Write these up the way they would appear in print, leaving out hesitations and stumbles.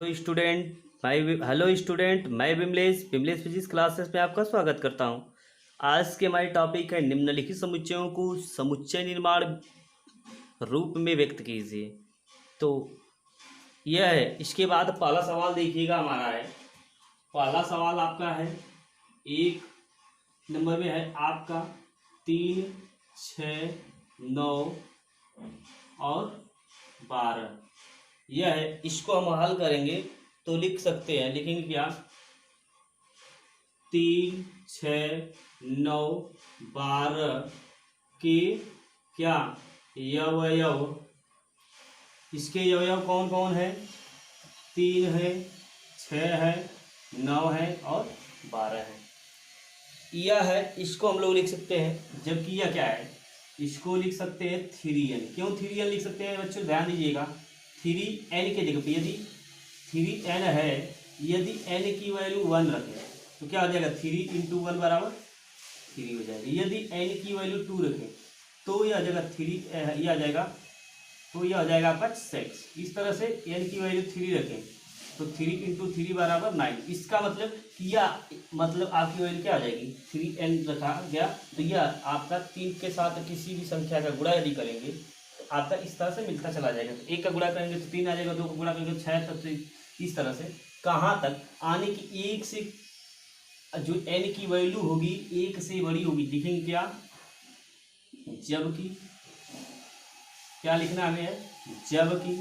Hello student, मैं Vimlesh Vimlesh physics classes में आपका स्वागत करता हूं। आज के हमारी टॉपिक है निम्नलिखित समुच्चयों को समुच्चय निर्माण रूप में व्यक्त कीजिए। तो यह है, इसके बाद पहला सवाल देखिएगा हमारा है। पहला सवाल आपका है 1 नंबर में है आपका 3, 6, 9 और 12। यह है, इसको हम हल करेंगे तो लिख सकते हैं, लिखेंगे क्या? 3, 6, 9, 12 के क्या अवयव। इसके अवयव कौन कौन है? 3 है, 6 है, 9 है और 12 है। यह है, इसको हम लोग लिख सकते हैं, जबकि यह क्या है, इसको लिख सकते हैं 3n। क्यों 3n लिख सकते हैं बच्चों? ध्यान दीजिएगा, 3n के जगह पे यदि 3n है, यदि n की वैल्यू 1 रखें तो क्या हो जाएगा? 3 × 1 बराबर 3 हो जाएगा। यदि n की वैल्यू 2 रखें तो यह आ जाएगा 3, यह आ जाएगा, तो यह हो जाएगा आपका 6। इस तरह से n की वैल्यू 3 रखें तो 3 × 3 बराबर 9। इसका मतलब कि यह मतलब आपकी वैल्यू क्या आ जाएगी? 3n रखा गया तो यह आपका 3 के साथ किसी भी संख्या का गुणा यदि करेंगे तो आपका इस तरह से मिलता चला जाएगा। तो 1 का गुणा करेंगे तो 3 आ जाएगा, 2 का गुणा करेंगे तो 6, तब से इस तरह से कहाँ तक आने की 1 से जो n की वैल्यू होगी 1 से बड़ी होगी। लिखेंगे क्या? जबकि क्या लिखना हमें है? जबकि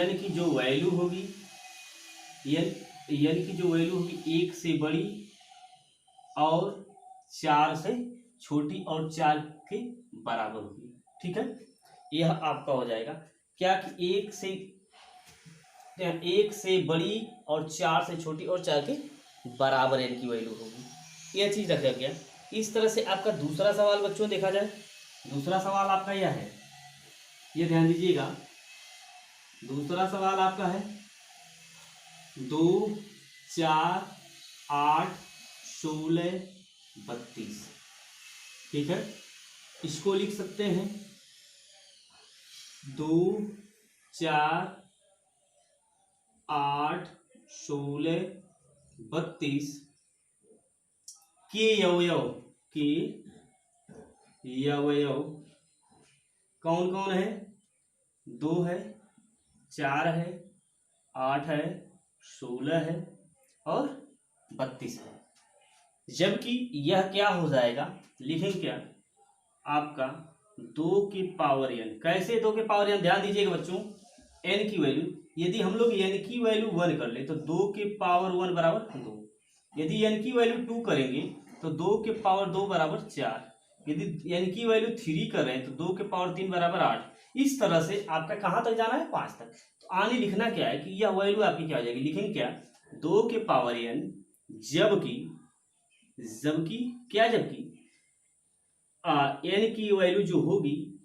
n की जो वैल्यू होगी, n की जो वैल्यू होगी 1 से बड़ी और 4 से छोटी और 4 के बराबर होगी। ठीक है, यह आपका हो जाएगा क्या कि 1 से बड़ी और 4 से छोटी और 4 के बराबर n की वैल्यू होगी। यह चीज रखा गया। इस तरह से आपका दूसरा सवाल बच्चों देखा जाए, दूसरा सवाल आपका यह है, ये ध्यान दीजिएगा। दूसरा सवाल आपका है 2, 4, 8, 16, 32। ठीक है, इसको लिख सकते हैं 2, 4, 8, 16, 32 के अवयव कौन कौन है? 2 है, 4 है, 8 है, 16 है और 32 है। जबकि यह क्या हो जाएगा? लिखेंगे क्या? आपका 2 की पावर n। कैसे 2 के पावर n? ध्यान दीजिएगा बच्चों, n की वैल्यू यदि हम लोग n की वैल्यू 1 कर ले तो 2 के पावर 1 बराबर 2। यदि n की वैल्यू 2 करेंगे तो 2 के पावर 2 बराबर 4। यदि n की वैल्यू 3 कर रहे हैं तो 2 के पावर 3 बराबर 8। इस तरह से आपका कहाँ तक जाना है? 5 तक। तो आगे लिखना क्या है कि यह वैल्यू आपकी क्या हो जाएगी? लिखेंगे क्या? 2 के पावर n जबकि n की वैल्यू जो होगी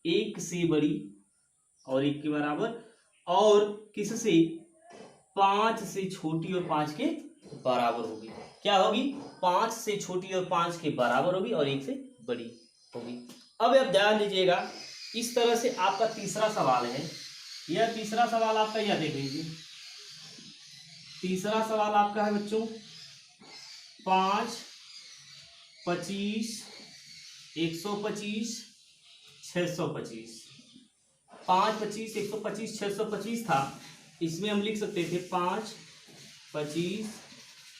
1 से बड़ी और 1 के बराबर और किससे? 5 से छोटी और 5 के बराबर होगी। क्या होगी? 5 से छोटी और 5 के बराबर होगी और 1 से बड़ी होगी। अब आप ध्यान दीजिएगा, इस तरह से आपका तीसरा सवाल है। यह तीसरा सवाल आपका, यह देख लीजिए, तीसरा सवाल आपका है बच्चों 5, 25, 125, 625। 5, 25, 125, 625 था। इसमें हम लिख सकते थे 5, 25,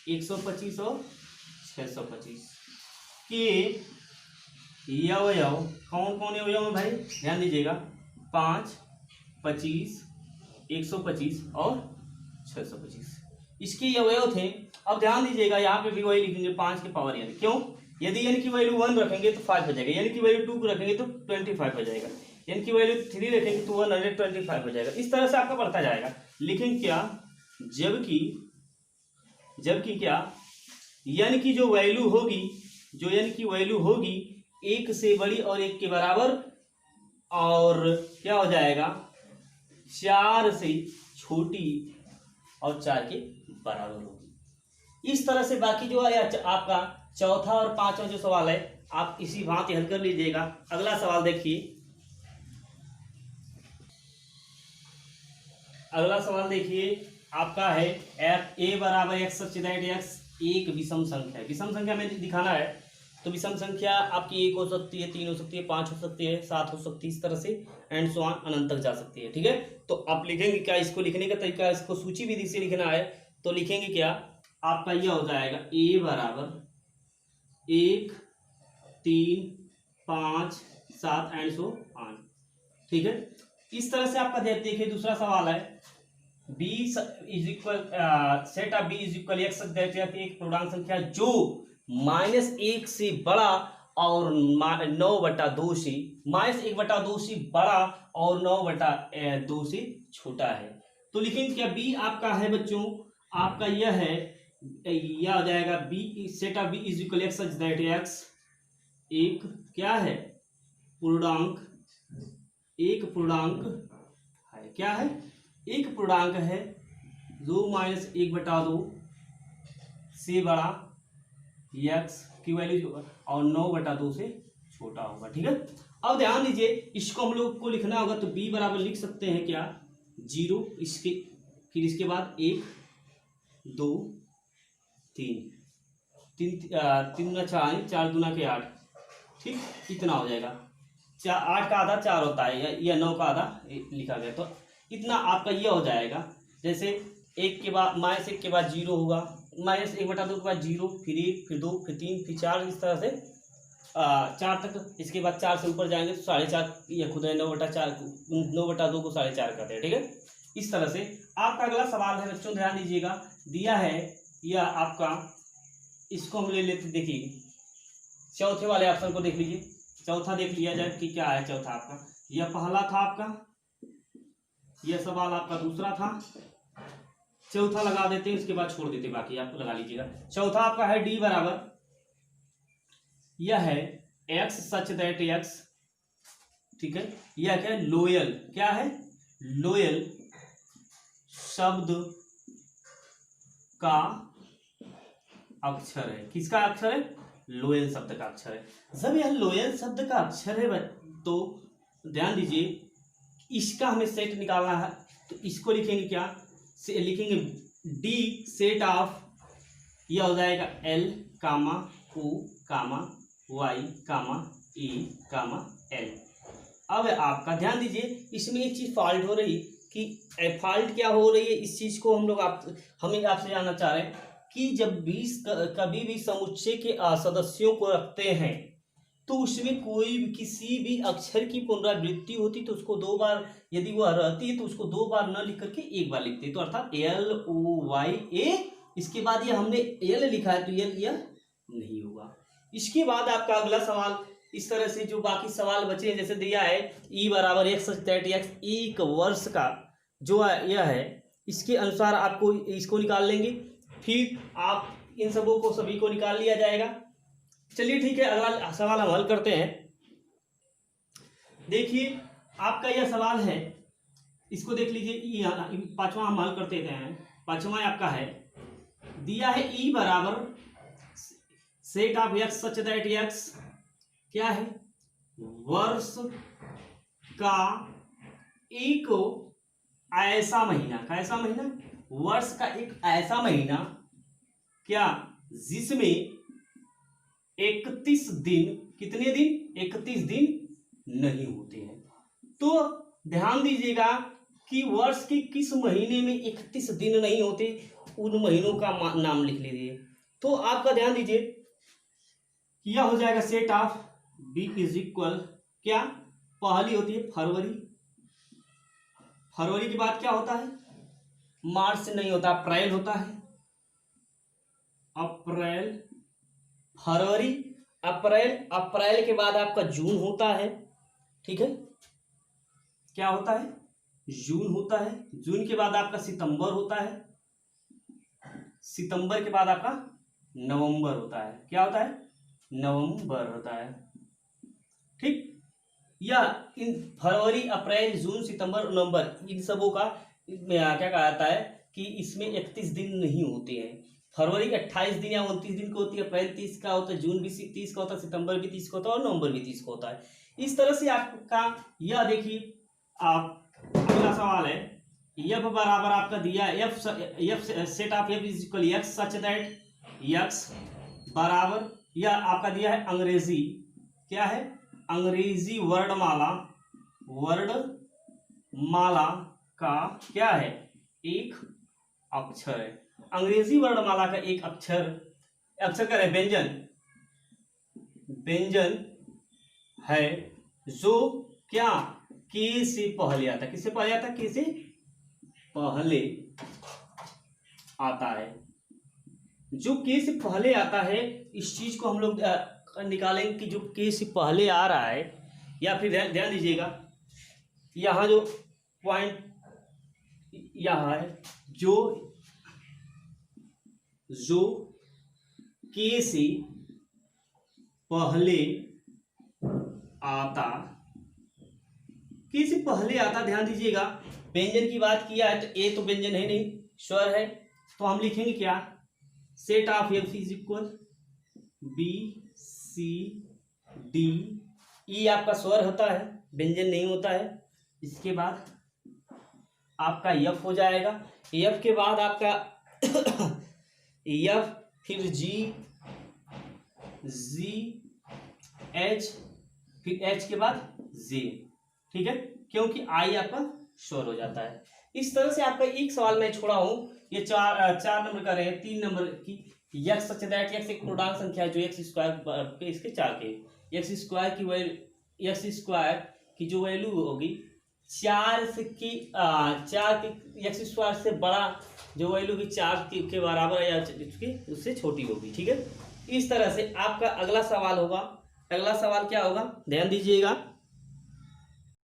125 और 625 के अवयव कौन कौन अवयव है भाई? ध्यान दीजिएगा, 5, 25, 125 और 625 इसके अवयव थे। अब ध्यान दीजिएगा, यहाँ पे भी वही लिखेंगे 5 के पावर n। क्यों? यदि n की वैल्यू 1 रखेंगे तो 5 हो जाएगा, n की वैल्यू 2 रखेंगे तो 25 हो जाएगा, n की वैल्यू 3 रखेंगे तो 125 हो जाएगा। इस तरह से आपका बढ़ता जाएगा। लेकिन क्या? जबकि क्या n की जो वैल्यू होगी 1 से बड़ी और 1 के बराबर और क्या हो जाएगा? 4 से छोटी और 4 के बराबर होगी। इस तरह से बाकी जो है आपका चौथा और पांचवा जो सवाल है आप इसी भांति हल कर लीजिएगा। अगला सवाल देखिए, अगला सवाल देखिए आपका है ए बराबर एक्स सच दैट एक्स एक विषम संख्या है। विषम संख्या में दिखाना है तो विषम संख्या आपकी एक हो सकती है, तीन हो सकती है, पांच हो सकती है, सात हो सकती है, इस तरह से एंड सो ऑन अनंत तक जा सकती है। ठीक है, तो आप लिखेंगे क्या, इसको लिखने का तरीका, इसको सूची विधि से लिखना है तो लिखेंगे क्या, आपका यह हो जाएगा ए बराबर एक, तीन, पाँच, सात एंड सो ऑन। ठीक है, इस तरह से आपका देखिए दूसरा सवाल है B is equal set of B is equal X एक पूर्णांक संख्या जो -1 से बड़ा और 9/2 से -1/2 से बड़ा और 9/2 से छोटा है। तो लेकिन क्या बी आपका है बच्चों, आपका यह है, यह हो जाएगा B set of B is equal X such that X एक क्या है, पूर्णांक, एक पूर्णांक है, क्या है, एक पूर्णांक है जो -1/2 से बड़ा x की वैल्यू और 9/2 से छोटा होगा। ठीक है, अब ध्यान दीजिए इसको हम लोग को लिखना होगा तो b बराबर लिख सकते हैं क्या, 0, इसके फिर इसके बाद 1, 2, 3, 3 दूना 4, 4 दूना के 8। ठीक, इतना हो जाएगा, 8 का आधा 4 होता है या 9 का आधा लिखा गया, तो इतना आपका ये हो जाएगा। जैसे एक के बाद -1 के बाद 0 होगा, -1/2 के बाद 0, फिर 1, फिर 2, फिर 3, फिर 4, इस तरह से 4 तक। इसके बाद 4 से ऊपर जाएंगे तो 4.5, यह खुद है 9/4, 9/2 को 4.5 करते हैं। ठीक है, इस तरह से आपका अगला सवाल है बच्चों, ध्यान दीजिएगा, दिया है यह आपका, इसको हम ले लेते, देखिए चौथे वाले ऑप्शन को देख लीजिए, चौथा देख लिया जाए कि क्या है चौथा आपका, यह पहला था आपका, यह सवाल आपका दूसरा था, चौथा लगा देते हैं, उसके बाद छोड़ देते, बाकी आप लगा लीजिएगा। चौथा आपका है डी बराबर, यह है एक्स सच दैट एक्स, ठीक है, यह क्या है, लोयल, क्या है, लोयल शब्द का अक्षर है, किसका अक्षर है, लोयल शब्द का अक्षर है। जब यह लोयल शब्द का अक्षर है तो ध्यान दीजिए इसका हमें सेट निकालना है, तो इसको लिखेंगे क्या, लिखेंगे डी सेट ऑफ, यह हो जाएगा L, O, Y, E, L। अब आपका ध्यान दीजिए इसमें एक चीज फॉल्ट हो रही कि फॉल्ट क्या हो रही है, इस चीज को हम लोग हमें आपसे जानना चाह रहे हैं कि जब कभी भी समुच्चय के सदस्यों को रखते हैं तो उसमें कोई भी किसी भी अक्षर की पुनरावृत्ति होती तो उसको 2 बार, यदि वह रहती है तो उसको 2 बार न लिख करके 1 बार लिखते हैं, तो अर्थात LOYA, इसके बाद ये हमने L लिखा है तो L यह नहीं होगा। इसके बाद आपका अगला सवाल इस तरह से, जो बाकी सवाल बचे हैं जैसे दिया है E बराबर एक्स दैट एक्स एक वर्ष का जो यह है, इसके अनुसार आपको इसको निकाल लेंगे, फिर आप इन सबों को सभी को निकाल लिया जाएगा। चलिए ठीक है, अगला सवाल हम हल करते हैं। देखिए आपका यह सवाल है, इसको देख लीजिए, पांचवा हम हल करते हैं। पांचवा आपका है, दिया है E बराबर set of x such that x क्या है, वर्ष का एक ऐसा महीना, कैसा महीना, वर्ष का एक ऐसा महीना क्या जिसमें 31 दिन, कितने दिन, 31 दिन नहीं होते हैं। तो ध्यान दीजिएगा कि वर्ष के किस महीने में 31 दिन नहीं होते, उन महीनों का नाम लिख लीजिए। तो आपका ध्यान दीजिए यह हो जाएगा set of B is equal क्या, पहली होती है फरवरी, फरवरी के बाद क्या होता है, मार्च से नहीं होता, अप्रैल होता है, अप्रैल, फरवरी, अप्रैल, अप्रैल के बाद आपका जून होता है, ठीक है, क्या होता है, जून होता है, जून के बाद आपका सितंबर होता है, सितंबर के बाद आपका नवंबर होता है, क्या होता है, नवंबर होता है। ठीक, या इन फरवरी, अप्रैल, जून, सितंबर, नवंबर, इन सबों का क्या कहा जाता है कि इसमें 31 दिन नहीं होते हैं। फरवरी 28 दिन या 29 दिन को होती है, अप्रैल 30 का होता है, जून भी 30 का होता है, सितंबर भी 30 का होता है और नवंबर भी 30 का होता है। इस तरह से आपका यह देखिए, आप अगला सवाल है एफ बराबर आपका दिया F set of F is equal X such that x बराबर, यह आपका दिया है अंग्रेजी, क्या है अंग्रेजी वर्णमाला का क्या है एक अक्षर है। अंग्रेजी वर्णमाला का एक अक्षर क्या है व्यंजन है जो क्या के से पहले आता है। किससे पहले आता है? के से पहले आता है। जो के से पहले आता है इस चीज को हम लोग निकालेंगे कि जो के से पहले आ रहा है, या फिर ध्यान दीजिएगा यहाँ जो पॉइंट यहाँ है जो के से पहले आता, ध्यान दीजिएगा व्यंजन की बात किया है तो ए तो व्यंजन है नहीं, स्वर है, तो हम लिखेंगे क्या set of F is equal B C D. ई आपका स्वर होता है, व्यंजन नहीं होता है। इसके बाद आपका एफ हो जाएगा, एफ के बाद आपका एफ, फिर जी एच, फिर एच के बाद जे, ठीक है, क्योंकि आई आपका स्वर हो जाता है। इस तरह से आपका एक सवाल मैं छोड़ा हूं, ये चार नंबर का रहे, 3 नंबर की एक्स सच दैट एक्स एक पूर्णांक संख्या है जो एक्स स्क्वायर पे इसके 4 के एक्स स्क्वायर की जो वैल्यू होगी 4 के एक्स स्क्वायर से बड़ा जो वैल्यू की 4 के बराबर या उससे छोटी होगी, ठीक है। इस तरह से आपका अगला सवाल होगा। अगला सवाल क्या होगा ध्यान दीजिएगा।